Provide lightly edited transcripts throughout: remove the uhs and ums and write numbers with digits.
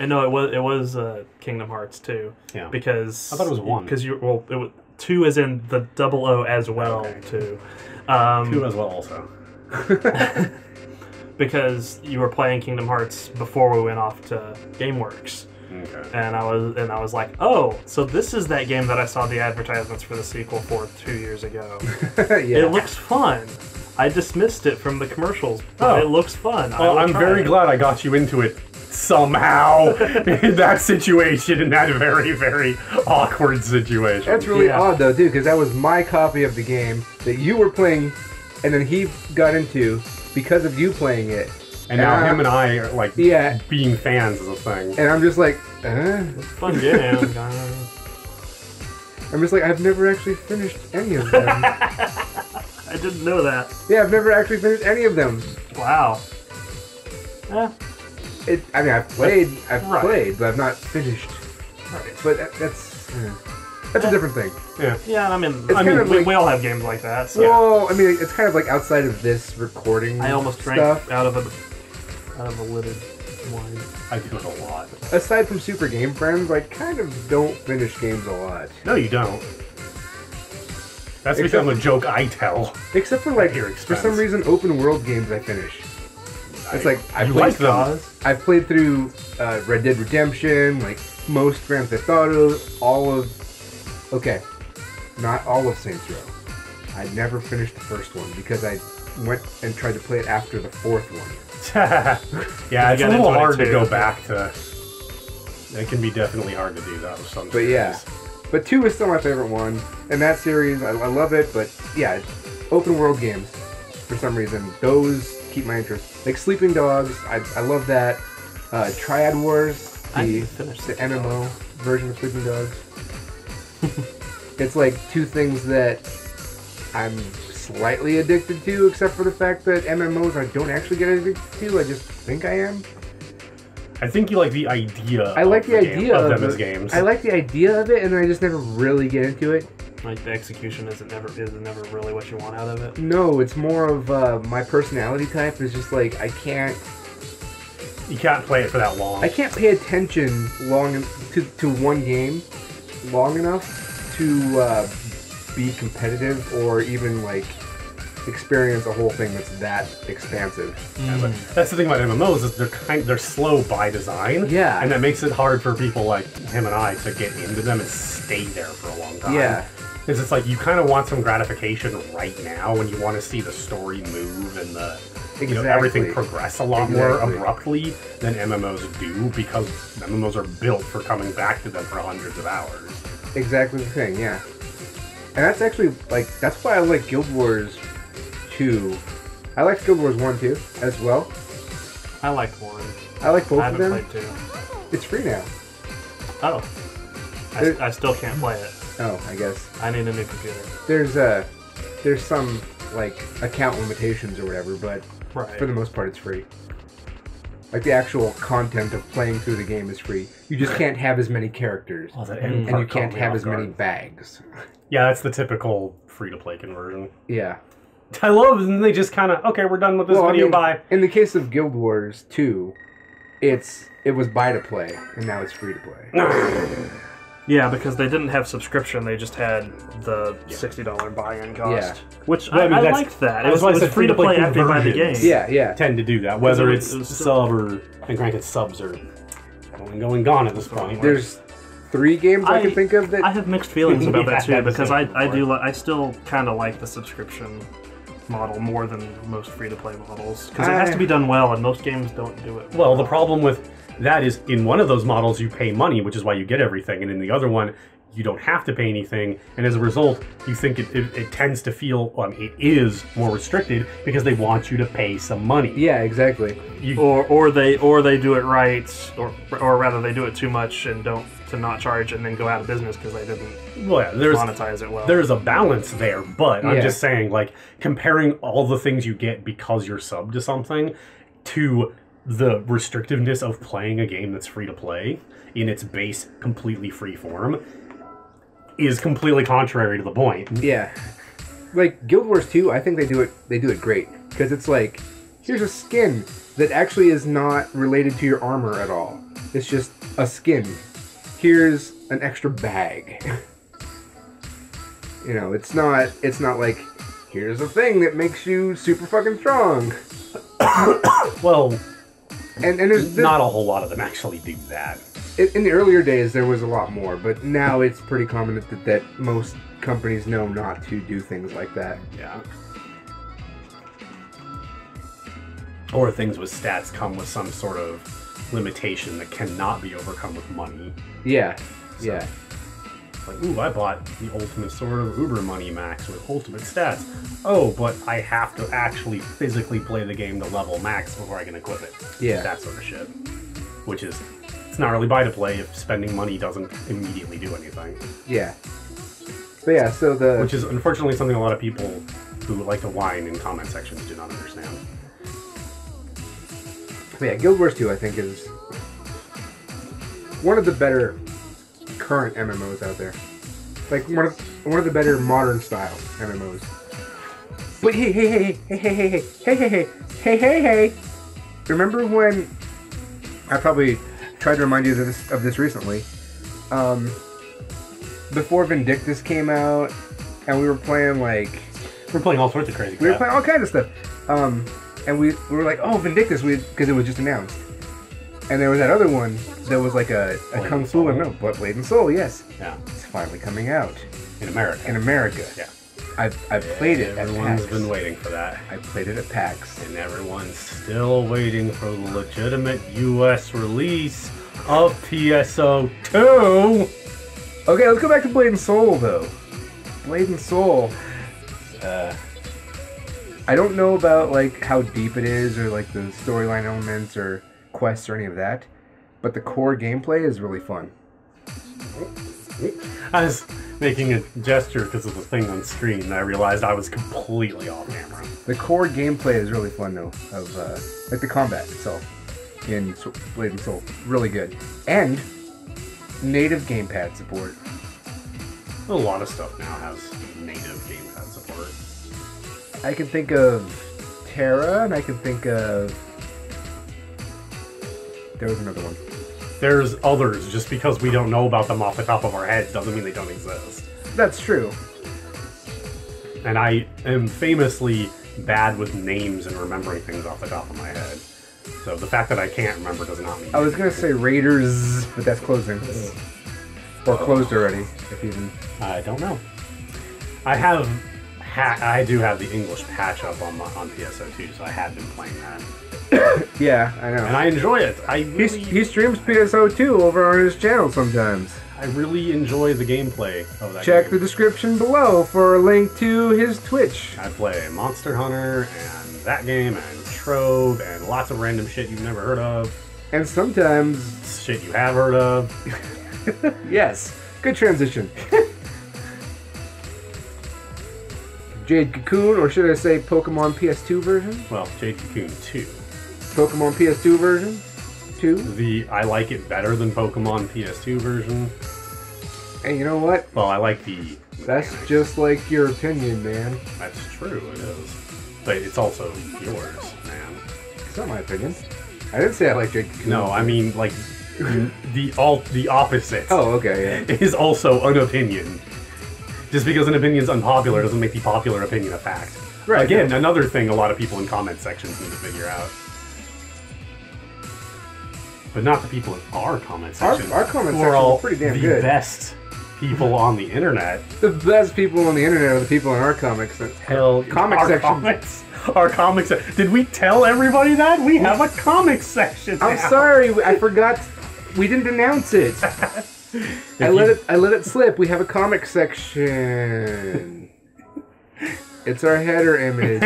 And no, it was Kingdom Hearts 2. Yeah. Because I thought it was 1. Because it was 2 is in the double O as well too. 2 as well also. Because you were playing Kingdom Hearts before we went off to GameWorks. Okay. And I was like, oh, so this is that game that I saw the advertisements for the sequel for 2 years ago. Yeah. It looks fun. I dismissed it from the commercials, but it looks fun. Well, I'm very glad I got you into it somehow in that situation, in that very, very awkward situation. That's really odd, though, too, because that was my copy of the game that you were playing, and then he got into because of you playing it. And now him and I are, like, being fans is a thing. And I'm just like, fun game. I'm just like, I've never actually finished any of them. I didn't know that. Yeah, I've never actually finished any of them. Wow. I mean, I've played, but I've not finished. Right. But that's a different thing. Yeah. Yeah, I mean, like, we all have games like that. So. Well, I mean, it's kind of like outside of this recording. I almost drank stuff. out of a lidded wine. I do it a lot. Aside from Super Game Friends, I kind of don't finish games a lot. No, you don't. That's become a joke I tell. Except for, like, your for expense. some reason, open world games I finish. It's like, I've played through Red Dead Redemption, like, most Grand Theft Autos, all of... Okay, not all of Saints Row. I never finished the first one because I went and tried to play it after the fourth one. Yeah, it's a little hard to go back to... It can be definitely hard to do that with some series. Yeah. But 2 is still my favorite one. And that series, I love it, but yeah, open world games, for some reason, those keep my interest. Like Sleeping Dogs, I love that. Triad Wars, the MMO version of Sleeping Dogs. It's like 2 things that I'm slightly addicted to, except for the fact that MMOs I don't actually get addicted to, I just think I am. I think you like the idea I like the idea of them as games. I like the idea of it, and I just never really get into it. Like, the execution is never really what you want out of it? No, it's more of my personality type is just like, You can't play it for that long. I can't pay attention to one game long enough to be competitive or even, like, experience a whole thing that's that expansive. Yeah, but that's the thing about MMOs is they're slow by design. Yeah. And that makes it hard for people like him and I to get into them and stay there for a long time. Yeah. Because it's like you kind of want some gratification right now when you want to see the story move and everything progress a lot more abruptly than MMOs do, because MMOs are built for coming back to them for hundreds of hours. Exactly the thing, yeah. And that's actually, like, that's why I like Guild Wars 2. I like Guild Wars 1 too, as well. I like 1. I like both of them. I haven't played 2. It's free now. Oh. I still can't play it. Oh, I guess. I need a new computer. There's some, like, account limitations or whatever, but for the most part it's free. Like, the actual content of playing through the game is free. You just can't have as many characters. And you can't have as many bags. Yeah, that's the typical free-to-play conversion. Yeah. I love it, and they just kind of, okay, we're done with this video, bye. In the case of Guild Wars 2, it was buy-to-play, and now it's free-to-play. Yeah, because they didn't have subscription, they just had the $60 buy-in cost. Yeah. Which I liked that. It was free-to-play after you buy the game. Yeah. Tend to do that, whether it's sub or, and granted, subs are going and gone at this point. There's 3 games I can think of that... I have mixed feelings about that too, because I still kind of like the subscription model more than most free-to-play models, because it has to be done well, and most games don't do it well. The problem with that is, in one of those models you pay money, which is why you get everything, and in the other one you don't have to pay anything, and as a result you think it tends to feel, it is more restricted because they want you to pay some money. Yeah, exactly. Or they do it right, or rather they do it too much and don't to not charge and then go out of business because they didn't monetize it well. There's a balance there, but I'm just saying, like, comparing all the things you get because you're subbed to something to the restrictiveness of playing a game that's free to play in its base completely free form is completely contrary to the point. Yeah. Like Guild Wars 2, I think they do it great, because it's like, here's a skin that actually is not related to your armor at all. It's just a skin. Here's an extra bag. You know, it's not like, here's a thing that makes you super fucking strong. Well, and there's not a whole lot of them actually do that. In the earlier days, there was a lot more, but now it's pretty common that most companies know not to do things like that. Yeah. Or things with stats come with some sort of limitation that cannot be overcome with money. Yeah, So, yeah. Like, ooh, I bought the ultimate sword of Uber Money Max with ultimate stats. Oh, but I have to actually physically play the game to level max before I can equip it. Yeah. That sort of shit. Which is, it's not really buy to play if spending money doesn't immediately do anything. Yeah. But yeah, so Which is unfortunately something a lot of people who like to whine in comment sections do not understand. But yeah, Guild Wars 2, I think, is one of the better current MMOs out there. Like, one of the better modern style MMOs. But hey. Remember when I probably tried to remind you of this recently. Before Vindictus came out, and we were playing we're playing all sorts of crazy crap. We were playing all kinds of stuff. And we were like, oh, Vindictus, because it was just announced. And there was that other one that was like a Kung Fu one. No, Blade and Soul, yes. Yeah. It's finally coming out. In America. In America. Yeah. I've played it at PAX. Everyone's been waiting for that. I played it at PAX. And everyone's still waiting for the legitimate US release of PSO2. Okay, let's go back to Blade and Soul, though. Blade and Soul. I don't know about, like, how deep it is, or, like, the storyline elements, or quests, or any of that. But the core gameplay is really fun. I was making a gesture because of the thing on screen, and I realized I was completely off camera. The core gameplay is really fun, though, of, like, the combat itself in Blade and Soul. Really good. And native gamepad support. A lot of stuff now has native gamepad support. I can think of Terra, and I can think of... There was another one. There's others. Just because we don't know about them off the top of our heads doesn't mean they don't exist. That's true. And I am famously bad with names and remembering things off the top of my head. So the fact that I can't remember does not mean... I was going to say Raiders, but that's closing. Or closed already, if even... I don't know. I do have the English patch up on PSO2, so I have been playing that. Yeah, I know. And I enjoy it. He streams PSO2 over on his channel sometimes. I really enjoy the gameplay of that Check game. the description below for a link to his Twitch. I play Monster Hunter, and that game, and Trove, and lots of random shit you've never heard of. And sometimes... Shit you have heard of. Yes. Good transition. Jade Cocoon, or should I say Pokemon PS2 version? Well, Jade Cocoon 2. Pokemon PS2 version? 2? I like it better than Pokemon PS2 version. Hey, you know what? Well, I like the... That's just like your opinion, man. That's true, it is. But it's also yours, man. It's not my opinion. I didn't say I like Jade Cocoon. No, I mean, like, the opposite. Oh, okay, yeah. Is also an opinion. Just because an opinion's unpopular doesn't make the popular opinion a fact. Right. Again, another thing a lot of people in comment sections need to figure out. But not the people in our comment section. Our comment who section are all is pretty damn the good. best people on the internet. The best people on the internet are the people in our comics. Comic section. Our comics. Did we tell everybody that? We have a comics section now. I'm sorry, I forgot. We didn't announce it. I let it slip. We have a comic section. It's our header image.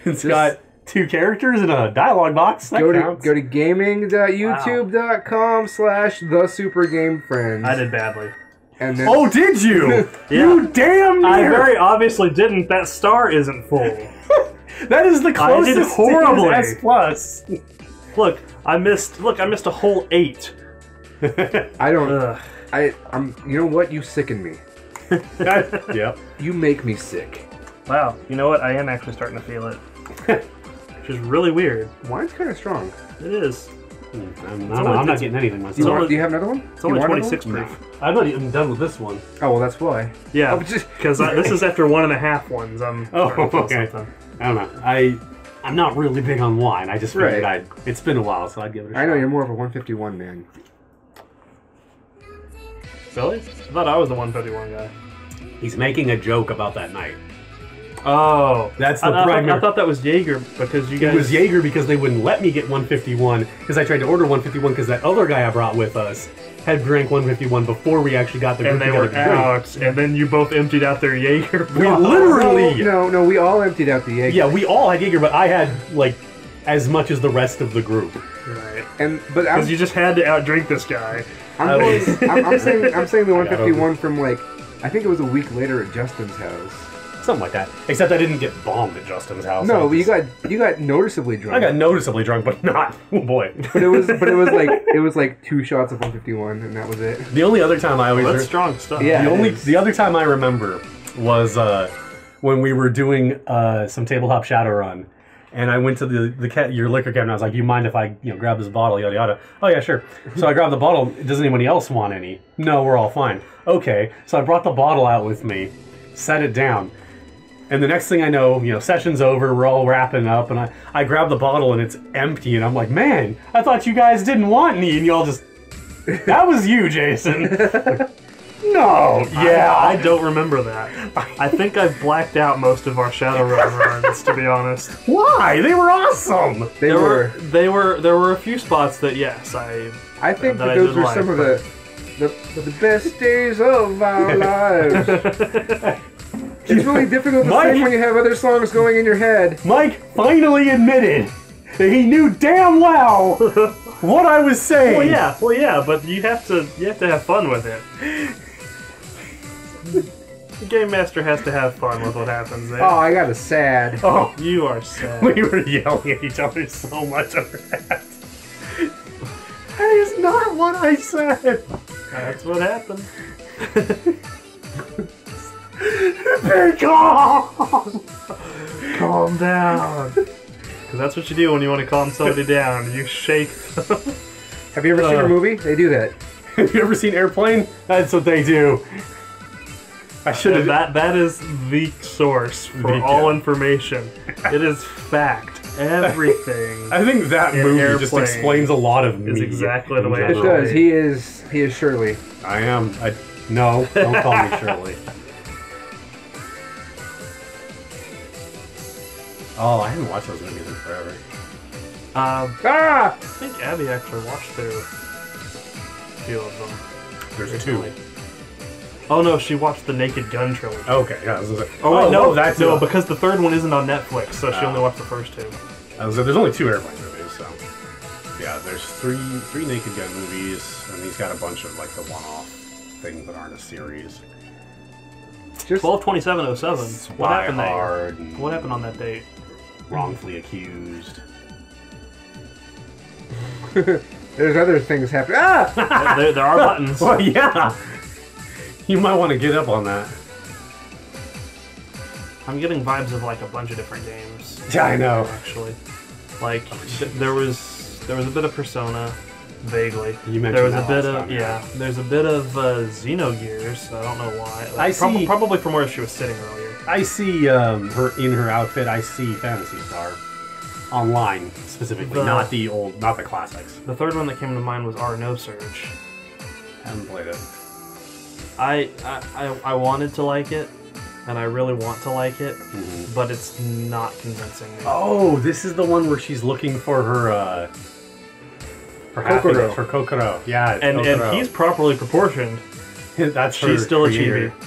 It's got 2 characters and a dialogue box. That counts. Go to gaming.youtube.com/thesupergamefriends. I did badly. And then, Oh, did you? Yeah. You damn near. I very obviously didn't. That star isn't full. That is the closest I did horribly. to S plus. Look, I missed a whole 8. I don't. Ugh. I'm. You know what? You sicken me. Yep. You make me sick. Wow, you know what? I am actually starting to feel it. Which is really weird. Wine's kind of strong. It is. I'm not getting anything myself. Do you have another one? It's only You want 26 another proof. one? I'm not even done with this one. Oh, well, that's why. Yeah, Oh, just- because this is after 1.5 ones. I'm starting to feel okay. something. I don't know. I'm not really big on wine. I just figured it's been a while, so I'd give it a shot. I know, you're more of a 151 man. Really? I thought I was the 151 guy. He's making a joke about that night. Oh, That's the I primary. thought that was Jaeger because you guys. It was Jaeger because they wouldn't let me get 151 because I tried to order 151 because that other guy I brought with us had drank 151 before we actually got the And group they were together to drink. out, and then you both emptied out their Jaeger. We literally. No, we all emptied out the Jaeger. Yeah, we all had Jaeger, but I had like as much as the rest of the group. Right. But Because you just had to outdrink this guy. I'm saying the 151 from like, I think it was a week later at Justin's house. Something like that. Except I didn't get bombed at Justin's house. No, but you got noticeably drunk. I got noticeably drunk, but not. Oh boy. But it was like 2 shots of 151, and that was it. The only other time I always That's strong stuff. Yeah. the other time I remember was when we were doing some tabletop Shadowrun, and I went to your liquor cabinet. I was like, "Do you mind if I grab this bottle?" Yada yada. Oh yeah, sure. So I grabbed the bottle. Does anybody else want any? No, we're all fine. Okay. So I brought the bottle out with me, set it down. And the next thing I know, session's over, we're all wrapping up, and I grab the bottle and it's empty, and I'm like, man, I thought you guys didn't want any, and y'all just, that was you, Jason. No, yeah. I don't remember that. I think I've blacked out most of our Shadowrun runs, to be honest. Why? They were awesome. There were a few spots that, yes, I think that that I those did were like, some of the best days of our lives. It's really difficult to sing when you have other songs going in your head. Mike finally admitted that he knew damn well what I was saying. Well, yeah, but you have to have fun with it. The Game Master has to have fun with what happens there. Oh, I got a sad. Oh, You are sad. we were yelling at each other so much over that. That is not what I said. That's what happened. Calm down. Because that's what you do when you want to calm somebody down. You shake them. Have you ever seen a movie? They do that. Have you ever seen Airplane? That's what they do. I should have. That is the source for all information. It is fact. Everything. I think that in movie Airplane just explains a lot of me. is exactly the in way it It general. does. He is Shirley. I am. No, don't call me Shirley. Oh, I haven't watched those movies in forever. Ah! I think Abby actually watched through a few of them. There's recently. 2. Oh no, she watched the Naked Gun trilogy. Okay, yeah. I was gonna say, Oh, wait, no, that's no, because the third one isn't on Netflix, so she Oh. only watched the first 2. there's only 2 Airplane movies, so yeah. There's three Naked Gun movies, and he's got a bunch of like the one-off things that aren't a series. Just 12/27/07. What happened there? Hard and What happened on that date? Wrongfully accused. there's other things happening. Ah! there are buttons. Well, yeah. You might want to get up on that. I'm getting vibes of like a bunch of different games. Yeah, I know. Actually, like there was a bit of Persona, vaguely. You mentioned there was that a bit last of time, yeah. There's a bit of Xenogears. I don't know why. I see- probably from where she was sitting earlier. I see her in her outfit. I see Phantasy Star online specifically, not the classics. The third one that came to mind was No Surge. Haven't played it. I wanted to like it, and I really want to like it, Mm-hmm. but it's not convincing me. Oh, this is the one where she's looking for her happiness, her Kokoro. Yeah, it's and Kokoro. he's properly proportioned. That's her She's still a creator. chibi.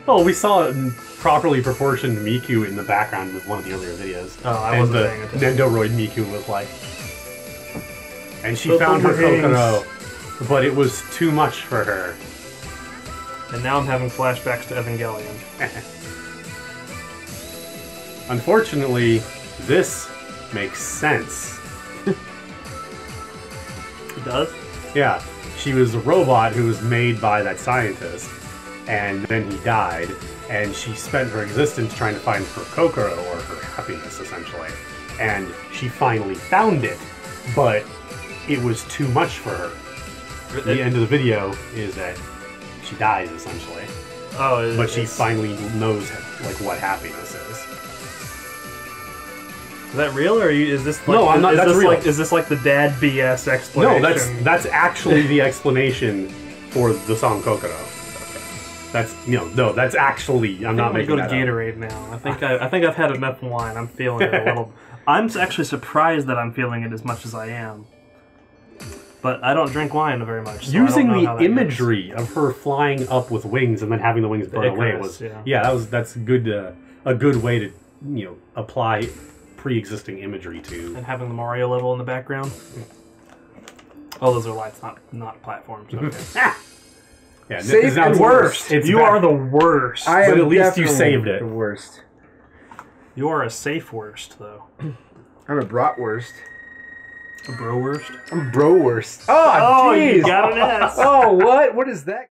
Oh, we saw a properly proportioned Miku in the background with one of the earlier videos. Oh, I and wasn't the paying attention. Nendoroid Miku was like, and she The found her boomerangs. Kokoro, but it was too much for her. And now I'm having flashbacks to Evangelion. Unfortunately, this makes sense. It does? Yeah, she was a robot who was made by that scientist, and then he died, and she spent her existence trying to find her Kokoro, or her happiness, essentially. And she finally found it, but it was too much for her. The end of the video is that she dies, essentially. Oh, but she finally knows like what happiness is. Is that real, or is this? Like, no, I'm not. That's real. Is this like the dad BS explanation? No, that's actually the explanation for the song Kokoro. That's no, that's actually. I'm not making that up. I'm gonna go to Gatorade now. I think I've had enough wine. I'm feeling it a little. I'm actually surprised that I'm feeling it as much as I am. But I don't drink wine very much. So using the imagery of her flying up with wings and then having the wings burn away was that's good. A good way to apply pre-existing imagery to. And having the Mario level in the background. Oh, those are lights, not platforms. Okay. Yeah, safe and worst. You are the worst. I am but at least you saved it. The worst. You are a safe worst, though. I'm a bratwurst. A bro worst? I'm bro worst. Oh, jeez. You got an S. Oh, what? What is that?